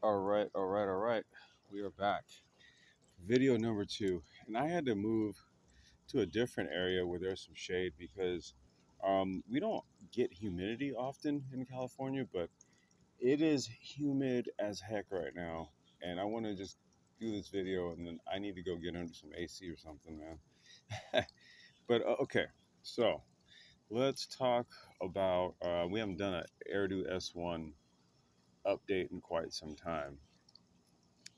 All right. We are back. Video number two. And I had to move to a different area where there's some shade because we don't get humidity often in California, but it is humid as heck right now. And I want to just do this video and then I need to go get under some AC or something, man. Okay, so let's talk about. We haven't done an AirDo S1 update in quite some time.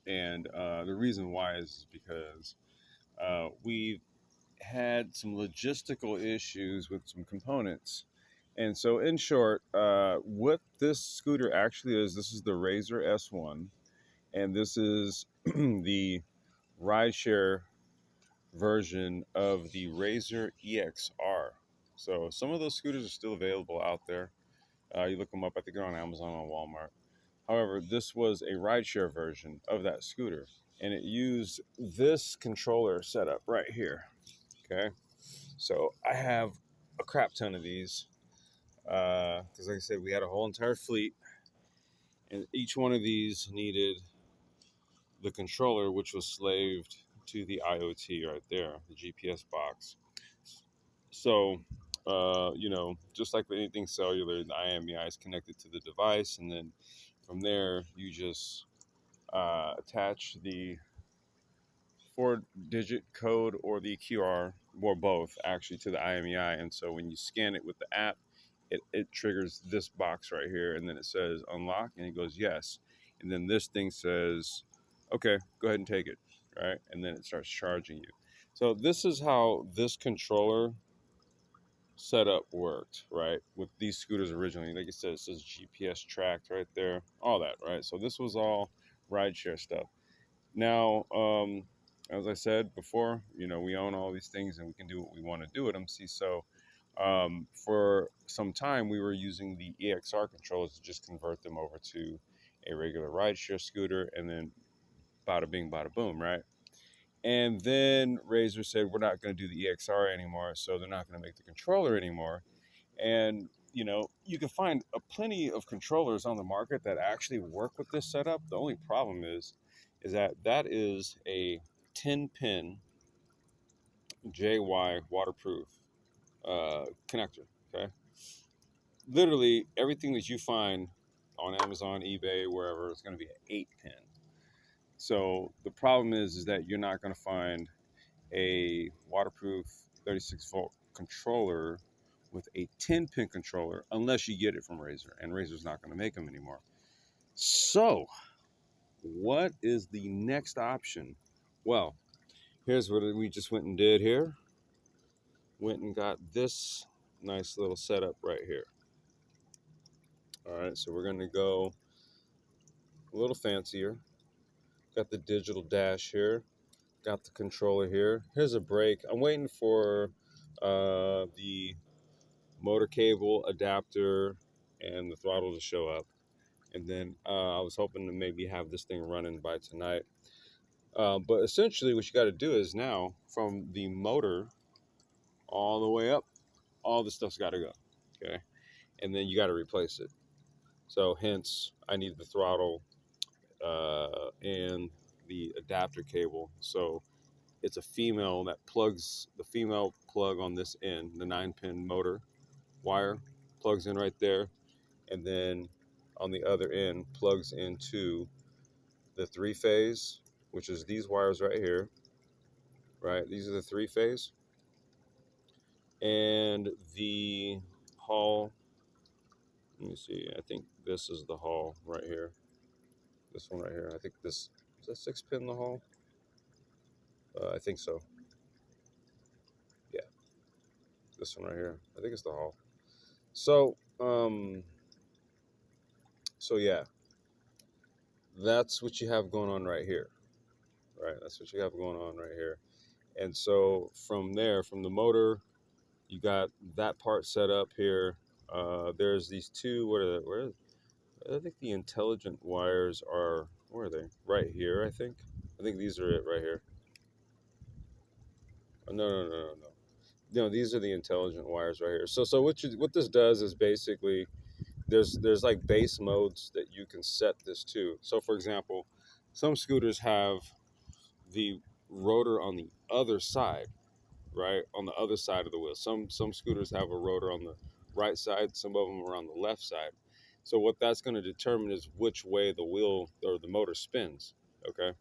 And the reason why is because we had some logistical issues with some components. And so, in short, what this scooter actually is, this is the Razor S1, and this is the rideshare version of the Razor EXR. So, some of those scooters are still available out there. You look them up, I think they're on Amazon or Walmart. However, this was a rideshare version of that scooter, and it used this controller setup right here. Okay, so I have a crap ton of these because, like I said, we had a whole entire fleet, and each one of these needed the controller, which was slaved to the IoT right there, the GPS box. So, just like with anything cellular, the IMEI is connected to the device, and then from there, you just attach the 4-digit code or the QR, or both actually, to the IMEI. And so when you scan it with the app, it triggers this box right here, and then it says unlock, and it goes yes. And then this thing says, okay, go ahead and take it, right? And then it starts charging you. So this is how this controller setup worked, right? With these scooters originally, like I said, it says GPS tracked right there, all that, right? So this was all rideshare stuff. Now, as I said before, we own all these things and we can do what we want to do with them. See, so for some time, we were using the EXR controllers to just convert them over to a regular rideshare scooter, and then bada bing, bada boom, right? And then Razer said, we're not going to do the EXR anymore, so they're not going to make the controller anymore. And you can find plenty of controllers on the market that actually work with this setup. The only problem is that is a 10-pin JY waterproof connector. Okay, literally everything that you find on Amazon, eBay, wherever, is going to be an 8-pin. So the problem is that you're not going to find a waterproof 36-volt controller with a 10-pin controller unless you get it from Razer, and Razer's not going to make them anymore. So what is the next option? Well, here's what we just went and did here. Went and got this nice little setup right here. All right, so we're going to go a little fancier. Got the digital dash here. Got the controller here. Here's a brake. I'm waiting for the motor cable, adapter, and the throttle to show up. And then I was hoping to maybe have this thing running by tonight. But essentially what you got to do is now, from the motor all the way up, all the stuff's got to go. Okay. And then you got to replace it. So hence, I need the throttle and the adapter cable. So it's a female that plugs, the female plug on this end, the 9-pin motor wire plugs in right there. And then on the other end plugs into the 3-phase, which is these wires right here, right? These are the 3-phase. And the Hall, let me see, I think this is the Hall right here. This one right here. I think this, is that 6-pin the Hall? I think so. Yeah, this one right here. I think it's the Hall. So, yeah, that's what you have going on right here, right? That's what you have going on right here. And so from there, from the motor, you got that part set up here. There's these two, where I think the intelligent wires are, where are they? Right here, I think. I think these are it right here. Oh, no, these are the intelligent wires right here. So what this does is basically there's like base modes that you can set this to. So for example, some scooters have the rotor on the other side, right? On the other side of the wheel. Some scooters have a rotor on the right side, some of them are on the left side. So what that's going to determine is which way the wheel or the motor spins, okay?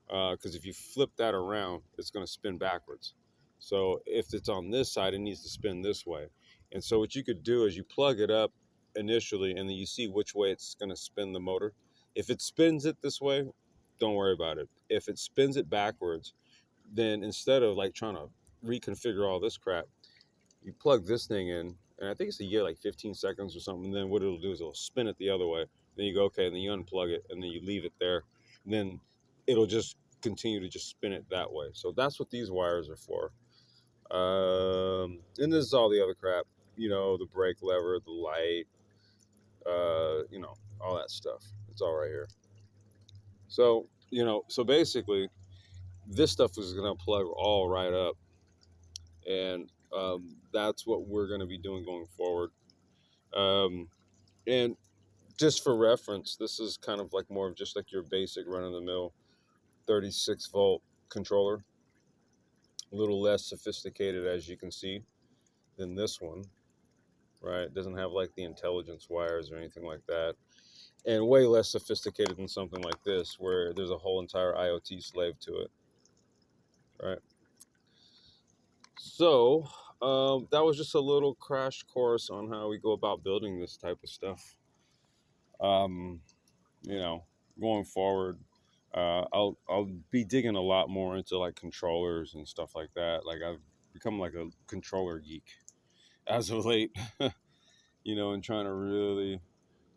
Because if you flip that around, it's going to spin backwards. So if it's on this side, it needs to spin this way. And so what you could do is you plug it up initially, and then you see which way it's going to spin the motor. If it spins it this way, don't worry about it. If it spins it backwards, then instead of like trying to reconfigure all this crap, you plug this thing in, and I think it's a year like 15 seconds or something. And then what it'll do is it'll spin it the other way. Then you go, okay, and then you unplug it, and then you leave it there. And then it'll just continue to just spin it that way. So that's what these wires are for. And this is all the other crap, the brake lever, the light, all that stuff. It's all right here. So, so basically, this stuff is going to plug all right up. And that's what we're going to be doing going forward. And just for reference, this is kind of like more of just like your basic run-of-the-mill 36-volt controller. A little less sophisticated, as you can see, than this one, right? It doesn't have like the intelligence wires or anything like that. And way less sophisticated than something like this, where there's a whole entire IoT slave to it, right? So that was just a little crash course on how we go about building this type of stuff. Um, you know, Going forward, I'll be digging a lot more into like controllers and stuff like that. Like I've become like a controller geek as of late, and trying to really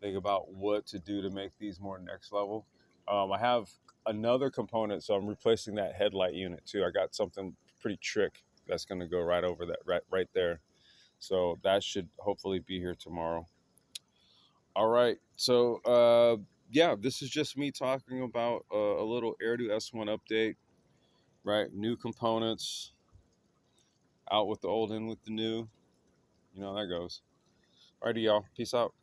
think about what to do to make these more next level. I have another component, so I'm replacing that headlight unit too. I got something pretty trick that's going to go right over that, right there. So that should hopefully be here tomorrow. All right. So yeah, this is just me talking about a little Air2 S1 update. Right, new components, out with the old, in with the new. You know how that goes. Alrighty, y'all. Peace out.